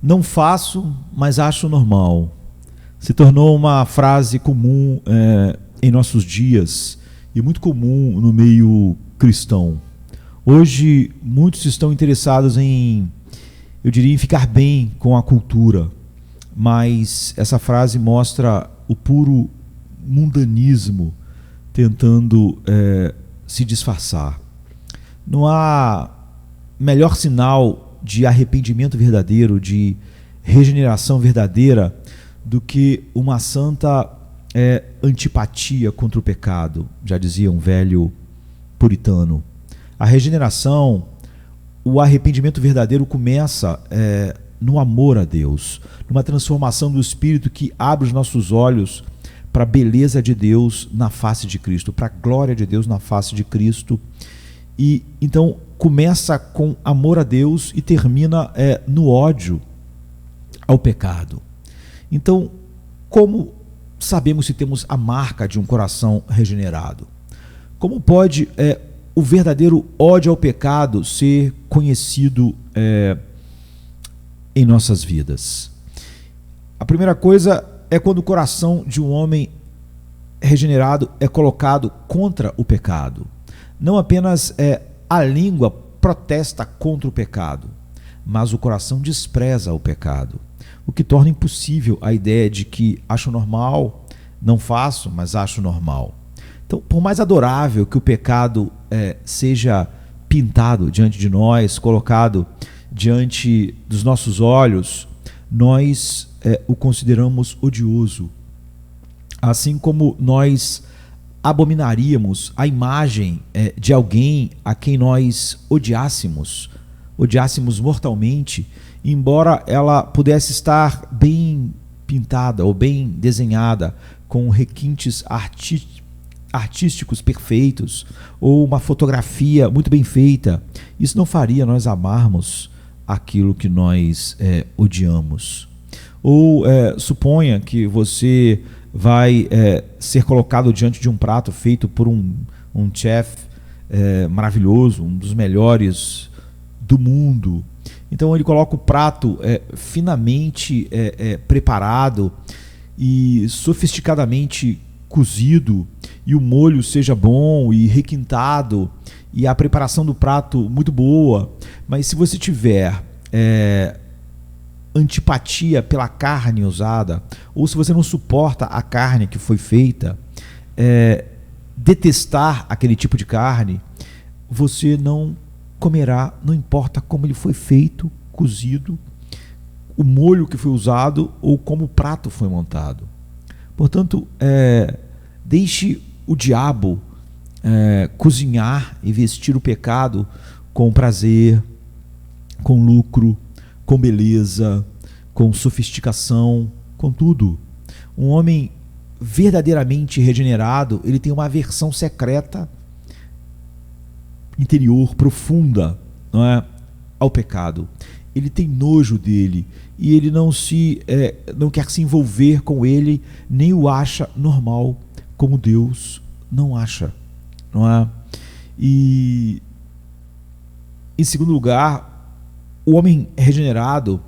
Não faço, mas acho normal. Se tornou uma frase comum em nossos dias e muito comum no meio cristão. Hoje, muitos estão interessados eu diria, em ficar bem com a cultura, mas essa frase mostra o puro mundanismo tentando se disfarçar. Não há melhor sinal de arrependimento verdadeiro, de regeneração verdadeira, do que uma santa antipatia contra o pecado, já dizia um velho puritano. A regeneração, o arrependimento verdadeiro começa no amor a Deus, numa transformação do Espírito que abre os nossos olhos para a beleza de Deus na face de Cristo, para a glória de Deus na face de Cristo. E então começa com amor a Deus e termina no ódio ao pecado. Então, como sabemos se temos a marca de um coração regenerado? Como pode o verdadeiro ódio ao pecado ser conhecido em nossas vidas? A primeira coisa é quando o coração de um homem regenerado é colocado contra o pecado. Não apenas a língua protesta contra o pecado, mas o coração despreza o pecado, o que torna impossível a ideia de que acho normal, não faço, mas acho normal. Então, por mais adorável que o pecado seja pintado diante de nós, colocado diante dos nossos olhos, nós o consideramos odioso. Assim como nós abominaríamos a imagem de alguém a quem nós odiássemos mortalmente, embora ela pudesse estar bem pintada ou bem desenhada, com requintes artísticos perfeitos, ou uma fotografia muito bem feita. Isso não faria nós amarmos aquilo que nós odiamos. Ou suponha que você vai ser colocado diante de um prato feito por um chef maravilhoso, um dos melhores do mundo. Então ele coloca o prato finamente preparado e sofisticadamente cozido, e o molho seja bom e requintado, e a preparação do prato muito boa. Mas se você tiver antipatia pela carne usada, ou se você não suporta a carne que foi feita, detestar aquele tipo de carne, você não comerá, não importa como ele foi feito, cozido, o molho que foi usado ou como o prato foi montado. Portanto, deixe o diabo cozinhar e vestir o pecado com prazer, com lucro, com beleza, com sofisticação, com tudo. Um homem verdadeiramente regenerado, ele tem uma aversão secreta, interior, profunda, não é, ao pecado. Ele tem nojo dele e ele não quer se envolver com ele, nem o acha normal, como Deus não acha, não é? E em segundo lugar, o homem regenerado,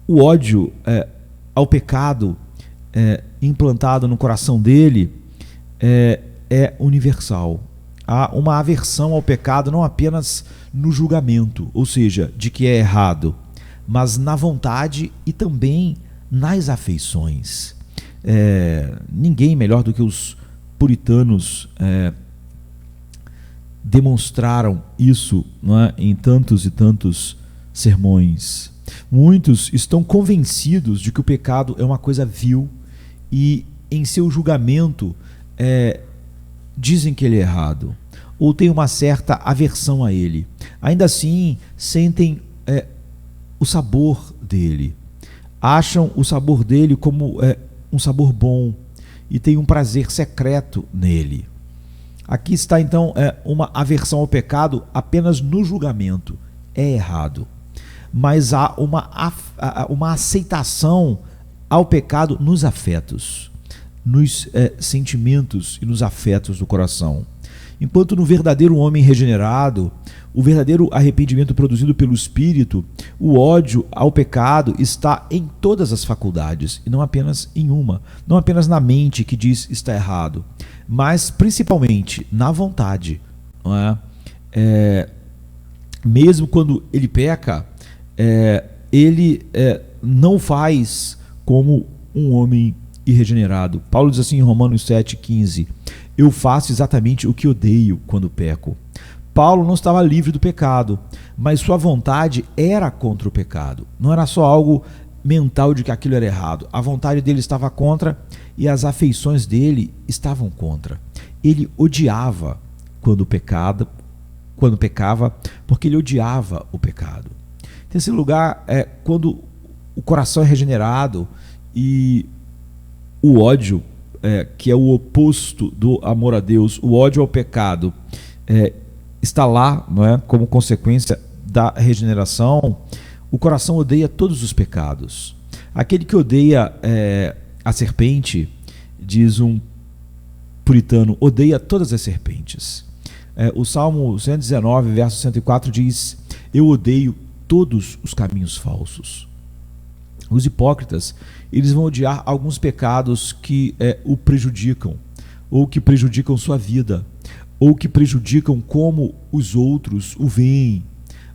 o ódio ao pecado implantado no coração dele é universal. Há uma aversão ao pecado não apenas no julgamento, ou seja, de que é errado, mas na vontade e também nas afeições. Ninguém melhor do que os puritanos demonstraram isso, não é, em tantos e tantos sermões. Muitos estão convencidos de que o pecado é uma coisa vil e em seu julgamento dizem que ele é errado, ou têm uma certa aversão a ele. Ainda assim, sentem o sabor dele, acham o sabor dele como um sabor bom e têm um prazer secreto nele. Aqui está então uma aversão ao pecado apenas no julgamento. É errado. Mas há uma aceitação ao pecado nos afetos, nos sentimentos e nos afetos do coração. Enquanto no verdadeiro homem regenerado, o verdadeiro arrependimento produzido pelo Espírito, o ódio ao pecado está em todas as faculdades, e não apenas em uma. Não apenas na mente que diz está errado, mas principalmente na vontade. Não é? Mesmo quando ele peca, ele não faz como um homem irregenerado. Paulo diz assim em Romanos 7,15: eu faço exatamente o que odeio quando peco. Paulo não estava livre do pecado, mas sua vontade era contra o pecado. Não era só algo mental de que aquilo era errado. A vontade dele estava contra e as afeições dele estavam contra. Ele odiava quando pecava, porque ele odiava o pecado. Em terceiro lugar, quando o coração é regenerado e o ódio, que é o oposto do amor a Deus, o ódio ao pecado, está lá, não é? Como consequência da regeneração, o coração odeia todos os pecados. Aquele que odeia a serpente, diz um puritano, odeia todas as serpentes. O Salmo 119, verso 104 diz: eu odeio todos os caminhos falsos. Os hipócritas, eles vão odiar alguns pecados que o prejudicam, ou que prejudicam sua vida, ou que prejudicam como os outros o veem.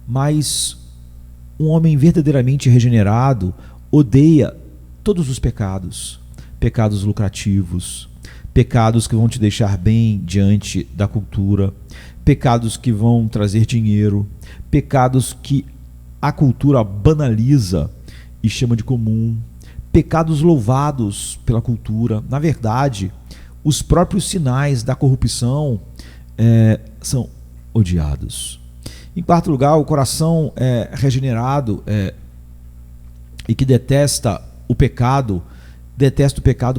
Mas um homem verdadeiramente regenerado odeia todos os pecados, pecados lucrativos, pecados que vão te deixar bem diante da cultura, pecados que vão trazer dinheiro, pecados que a cultura banaliza e chama de comum, pecados louvados pela cultura. Na verdade, os próprios sinais da corrupção são odiados. Em quarto lugar, o coração regenerado e que detesta o pecado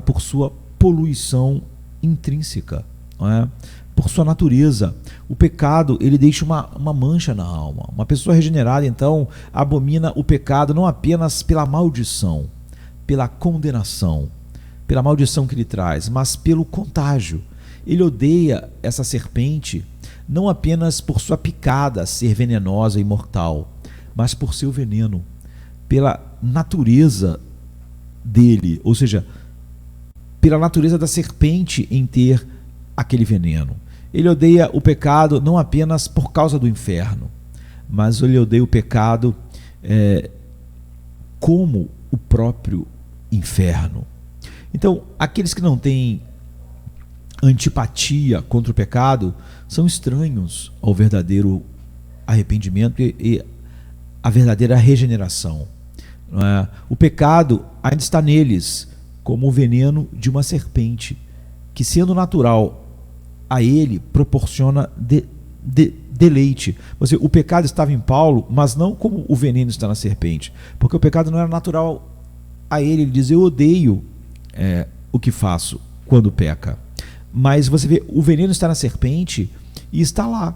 por sua poluição intrínseca, não é? Por sua natureza. O pecado, ele deixa uma mancha na alma. Uma pessoa regenerada, então, abomina o pecado não apenas pela maldição, pela condenação, pela maldição que ele traz, mas pelo contágio. Ele odeia essa serpente não apenas por sua picada ser venenosa e mortal, mas por seu veneno, pela natureza dele, ou seja, pela natureza da serpente em ter aquele veneno. Ele odeia o pecado não apenas por causa do inferno, mas ele odeia o pecado como o próprio inferno. Então, aqueles que não têm antipatia contra o pecado são estranhos ao verdadeiro arrependimento e à verdadeira regeneração. Não é? O pecado ainda está neles como o veneno de uma serpente, que, sendo natural a ele, proporciona deleite. O pecado estava em Paulo, mas não como o veneno está na serpente, porque o pecado não era natural a ele. Ele diz: eu odeio o que faço quando peca. Mas você vê, o veneno está na serpente e está lá,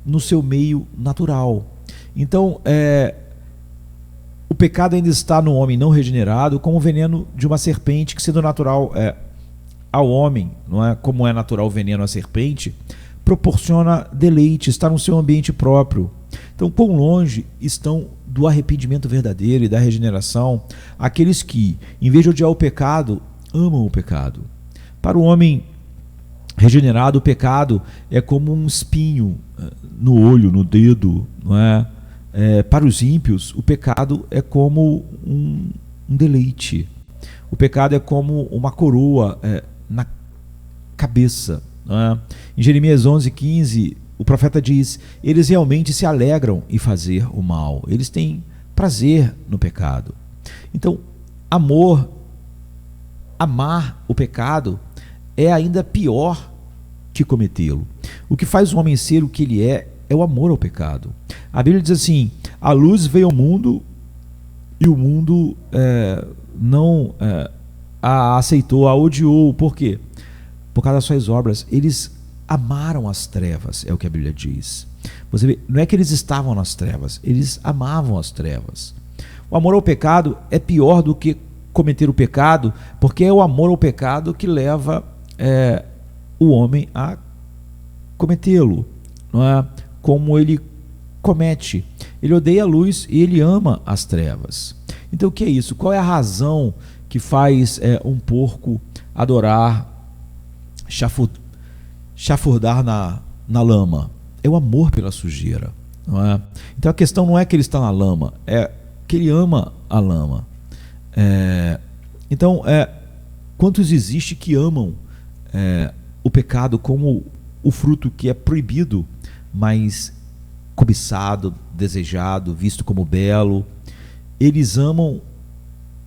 no seu meio natural. Então, o pecado ainda está no homem não regenerado como o veneno de uma serpente, que, sendo natural ao homem, não é, como é natural o veneno à serpente, proporciona deleite, está no seu ambiente próprio. Então, quão longe estão do arrependimento verdadeiro e da regeneração aqueles que, em vez de odiar o pecado, amam o pecado. Para o homem regenerado, o pecado é como um espinho no olho, no dedo, não é? Para os ímpios, o pecado é como um deleite. O pecado é como uma coroa na cabeça. Não é? Em Jeremias 11:15, o profeta diz: eles realmente se alegram em fazer o mal, eles têm prazer no pecado. Então, amar o pecado é ainda pior que cometê-lo. O que faz o homem ser o que ele é o amor ao pecado. A Bíblia diz assim: a luz veio ao mundo e o mundo não a aceitou, a odiou. Por quê? Por causa das suas obras. Eles amaram as trevas, é o que a Bíblia diz. Você vê, não é que eles estavam nas trevas, eles amavam as trevas. O amor ao pecado é pior do que cometer o pecado, porque é o amor ao pecado que leva o homem a cometê-lo, não é? Como ele comete. Ele odeia a luz e ele ama as trevas. Então o que é isso? Qual é a razão que faz um porco adorar, chafurdar na lama? É o amor pela sujeira, não é? Então a questão não é que ele está na lama, é que ele ama a lama. Então, quantos existe que amam o pecado como o fruto que é proibido, mas cobiçado, desejado, visto como belo? Eles amam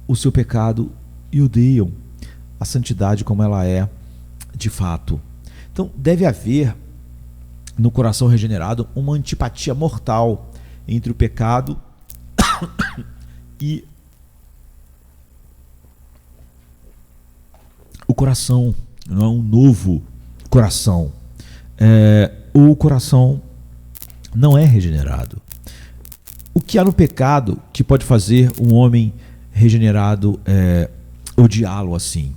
o seu pecado e odeiam a santidade como ela é de fato. Então deve haver no coração regenerado uma antipatia mortal entre o pecado e o coração, não é um novo coração. O coração não é regenerado. O que há no pecado que pode fazer um homem regenerado odiá-lo assim?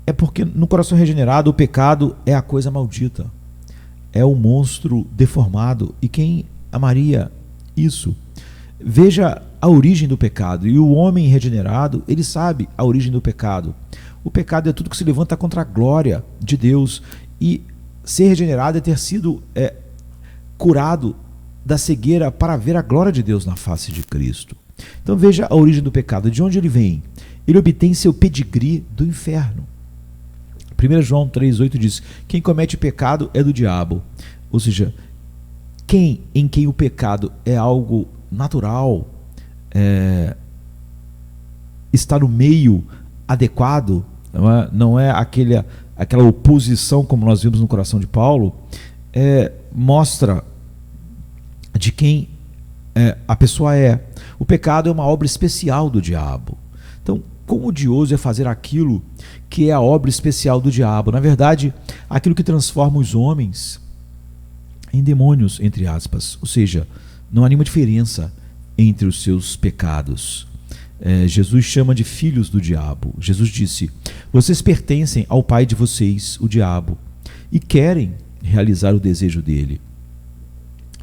É porque no coração regenerado o pecado é a coisa maldita, é o monstro deformado. E quem amaria isso? Veja a origem do pecado. E o homem regenerado, ele sabe a origem do pecado. O pecado é tudo que se levanta contra a glória de Deus. E ser regenerado é ter sido curado da cegueira para ver a glória de Deus na face de Cristo. Então veja a origem do pecado. De onde ele vem? Ele obtém seu pedigree do inferno. 1 João 3,8 diz: quem comete pecado é do diabo. Ou seja, em quem o pecado é algo natural, está no meio adequado, não é aquela oposição como nós vimos no coração de Paulo, mostra de quem a pessoa é. O pecado é uma obra especial do diabo. Então, quão odioso é fazer aquilo que é a obra especial do diabo? Na verdade, aquilo que transforma os homens em demônios, entre aspas. Ou seja, não há nenhuma diferença entre os seus pecados. Jesus chama de filhos do diabo. Jesus disse: vocês pertencem ao pai de vocês, o diabo, e querem realizar o desejo dele.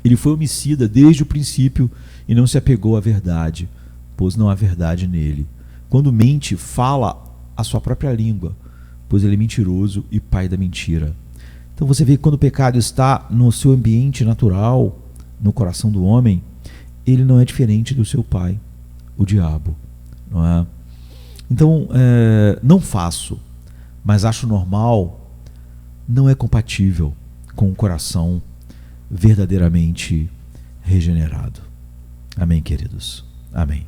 Ele foi homicida desde o princípio e não se apegou à verdade, pois não há verdade nele. Quando mente, fala a sua própria língua, pois ele é mentiroso e pai da mentira. Então você vê que quando o pecado está no seu ambiente natural, no coração do homem, ele não é diferente do seu pai, o diabo, não é? Então, não faço, mas acho normal, não é compatível com o coração verdadeiramente regenerado. Amém, queridos? Amém.